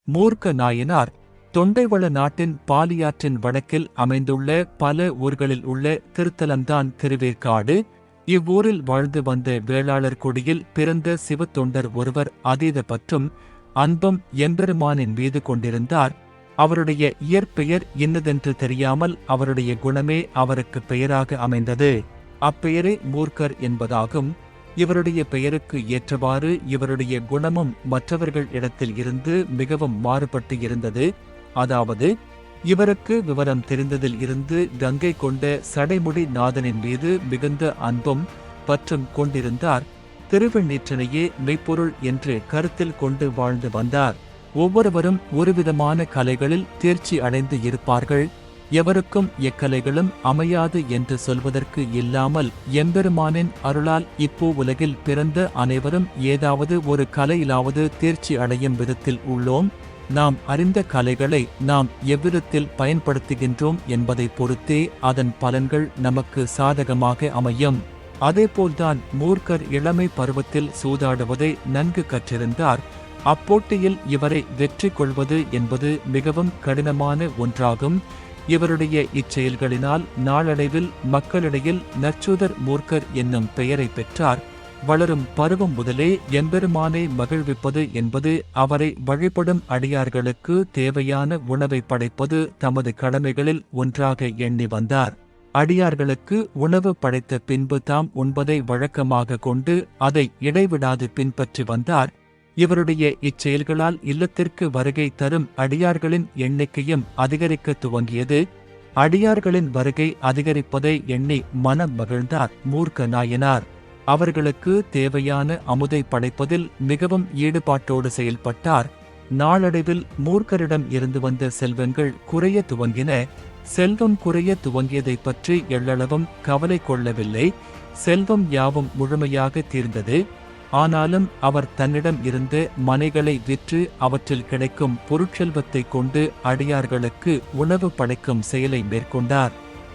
மூர்க்க நாயனார் தொண்டைவள நாட்டின் பாலியாற்றின் வடக்கில் அமைந்துள்ள பல ஊர்களில் உள்ள திருத்தலம்தான் திருவேற்காடு. இவ்வூரில் வாழ்ந்து வந்த வேளாளர் குடியில் பிறந்த சிவத்தொண்டர் ஒருவர் அதீத பற்றும் அன்பும் எம்பெருமானின் மீது கொண்டிருந்தார். அவருடைய இயற்பெயர் இன்னதென்று தெரியாமல் அவருடைய குணமே அவருக்கு பெயராக அமைந்தது. அப்பெயரே மூர்க்கர் என்பதாகும். இவருடைய பெயருக்கு ஏற்றவாறு இவருடைய குணமும் மற்றவர்கள் இடத்தில் இருந்து மிகவும் மாறுபட்டு இருந்தது. அதாவது, இவருக்கு விவரம் தெரிந்ததில் இருந்து கங்கை கொண்ட சடைமுடி நாதனின் மீது மிகுந்த அன்பும் பற்றும் கொண்டிருந்தார். திருவெண்ணீற்றனையே மெய்ப்பொருள் என்று கருத்தில் கொண்டு வாழ்ந்து வந்தார். ஒவ்வொருவரும் ஒருவிதமான கலைகளில் தேர்ச்சி அடைந்து இருப்பார்கள். எவருக்கும் எக்கலைகளும் அமையாது என்று சொல்வதற்கு இல்லாமல் எம்பெருமானின் அருளால் இப்போ உலகில் பிறந்த அனைவரும் ஏதாவது ஒரு கலையிலாவது தேர்ச்சி அடையும் விதத்தில் உள்ளோம். நாம் அறிந்த கலைகளை நாம் எவ்விதத்தில் பயன்படுத்துகின்றோம் என்பதை பொறுத்தே அதன் பலன்கள் நமக்கு சாதகமாக அமையும். அதேபோல்தான் மூர்க்கர் இளமை பருவத்தில் சூதாடுவதை நன்கு கற்றிருந்தார். அப்போட்டியில் இவரை வெற்றி கொள்வது என்பது மிகவும் கடினமான ஒன்றாகும். இவருடைய இச்செயல்களினால் நாளடைவில் மக்களிடையில் நச்சூதர் மூர்க்கர் என்னும் பெயரை பெற்றார். வளரும் பருவம் முதலே எம்பெருமானை மகிழ்விப்பது என்பது அவரை வழிபடும் அடியார்களுக்கு தேவையான உணவை படைப்பது தமது கடமைகளில் ஒன்றாக எண்ணி வந்தார். அடியார்களுக்கு உணவு படைத்த பின்பு தாம் உண்பதை வழக்கமாக கொண்டு அதை இடைவிடாது பின்பற்றி வந்தார். இவருடைய இச்செயல்களால் இல்லத்திற்கு வருகை தரும் அடியார்களின் எண்ணிக்கையும் அதிகரிக்க துவங்கியது. அடியார்களின் வருகை அதிகரிப்பதை எண்ணி மனம் மகிழ்ந்தார் மூர்க்க நாயனார். அவர்களுக்கு தேவையான அமுதை படைப்பதில் மிகவும் ஈடுபாட்டோடு செயல்பட்டார். நாளடைவில் மூர்க்கரிடம் இருந்து வந்த செல்வங்கள் குறைய துவங்கின. செல்வம் குறைய துவங்கியதை பற்றி எள்ளளவும் கவலை கொள்ளவில்லை. செல்வம் யாவும் முழுமையாக தீர்ந்தது. ஆனாலும் அவர் தன்னிடம் இருந்த மனைகளை விற்று அவற்றில் கிடைக்கும் பொருட்செல்வத்தை கொண்டு அடியார்களுக்கு உணவு படைக்கும் செயலை மேற்கொண்டார்.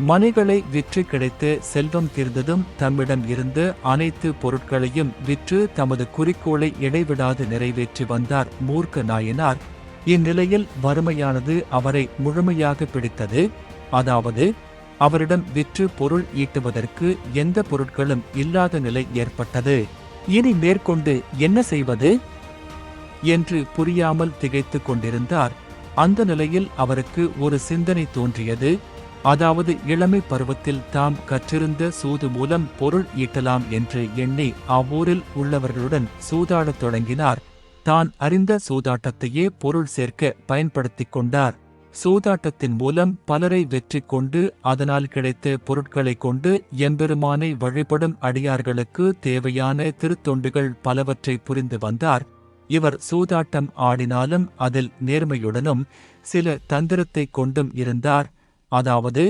மனைகளை விற்று கிடைத்த செல்வம் தீர்ந்ததும் தம்மிடம் இருந்த அனைத்து பொருட்களையும் விற்று தமது குறிக்கோளை இடைவிடாது நிறைவேற்றி வந்தார் மூர்க்க நாயனார். இந்நிலையில் வறுமையானது அவரை முழுமையாக பிடித்தது. அதாவது, அவரிடம் விற்று பொருள் ஈட்டுவதற்கு எந்த பொருட்களும் இல்லாத நிலை ஏற்பட்டது. இனி மேற்கொண்டு என்ன செய்வது என்று புரியாமல் திகைத்துக் கொண்டிருந்தார். அந்த நிலையில் அவருக்கு ஒரு சிந்தனை தோன்றியது. அதாவது, இளமை பருவத்தில் தாம் கற்றிருந்த சூது மூலம் பொருள் ஈட்டலாம் என்று எண்ணி அவ்வூரில் உள்ளவர்களுடன் சூதாடத் தொடங்கினார். தான் அறிந்த சூதாட்டத்தையே பொருள் சேர்க்க பயன்படுத்திக் கொண்டார். சூதாட்டத்தின் மூலம் பலரை வெற்றி கொண்டு அதனால் கிடைத்த பொருட்களை கொண்டு எம்பெருமானை வழிபடும் அடியார்களுக்கு தேவையான திருத்தொண்டுகள் பலவற்றை புரிந்து வந்தார். இவர் சூதாட்டம் ஆடினாலும் அதில் நேர்மையுடனும் சில தந்திரத்தை கொண்டும் இருந்தார். அதாவது,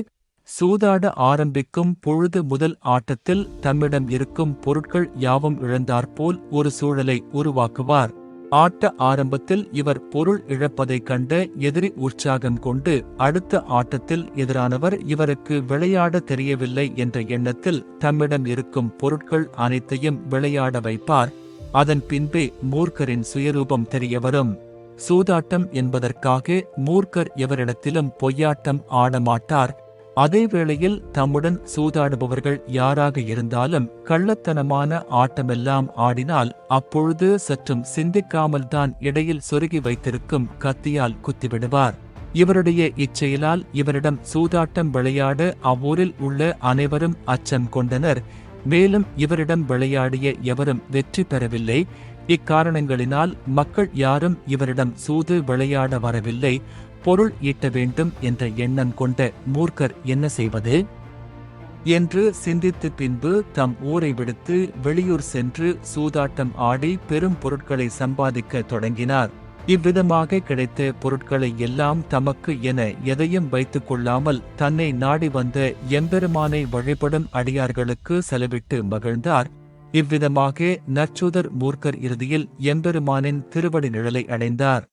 சூதாட ஆரம்பிக்கும் பொழுது முதல் ஆட்டத்தில் தம்மிடம் இருக்கும் பொருட்கள் யாவும் இழந்தாற்போல் ஒரு சூழலை உருவாக்குவார். ஆட்ட ஆரம்பத்தில் இவர் பொருள் இழப்பதைக் கண்ட எதிரி உற்சாகம் கொண்டு அடுத்த ஆட்டத்தில் எதிரானவர் இவருக்கு விளையாட தெரியவில்லை என்ற எண்ணத்தில் தம்மிடம் இருக்கும் பொருட்கள் அனைத்தையும் விளையாட வைப்பார். அதன் பின்பே மூர்க்கரின் சுயரூபம் தெரியவரும். சூதாட்டம் என்பதற்காக மூர்க்கர் எவரிடத்திலும் பொய்யாட்டம் ஆடமாட்டார். அதே வேளையில் தம்முடன் சூதாடுபவர்கள் யாராக இருந்தாலும் கள்ளத்தனமான ஆட்டமெல்லாம் ஆடினால் அப்பொழுது சற்றும் சிந்திக்காமல் தான் இடையில் சொருகி வைத்திருக்கும் கத்தியால் குத்திவிடுவார். இவருடைய இச்செயலால் இவரிடம் சூதாட்டம் விளையாட அவ்வூரில் உள்ள அனைவரும் அச்சம் கொண்டனர். மேலும் இவரிடம் விளையாடிய எவரும் வெற்றி பெறவில்லை. இக்காரணங்களினால் மக்கள் யாரும் இவரிடம் சூது விளையாட வரவில்லை. பொருள் ஈட்ட வேண்டும் என்ற எண்ணம் கொண்ட மூர்க்கர் என்ன செய்வது என்று சிந்தித்து பின்பு தம் ஊரை விடுத்து வெளியூர் சென்று சூதாட்டம் ஆடி பெரும் பொருட்களை சம்பாதிக்க தொடங்கினார். இவ்விதமாக கிடைத்த பொருட்களை எல்லாம் தமக்கு என எதையும் வைத்துக் கொள்ளாமல் தன்னை நாடி வந்த எம்பெருமானை வழிபடும் அடியார்களுக்கு செலவிட்டு மகிழ்ந்தார். இவ்விதமாக நச்சூதர் மூர்க்கர் இறுதியில் எம்பெருமானின் திருவடி நிழலை அடைந்தார்.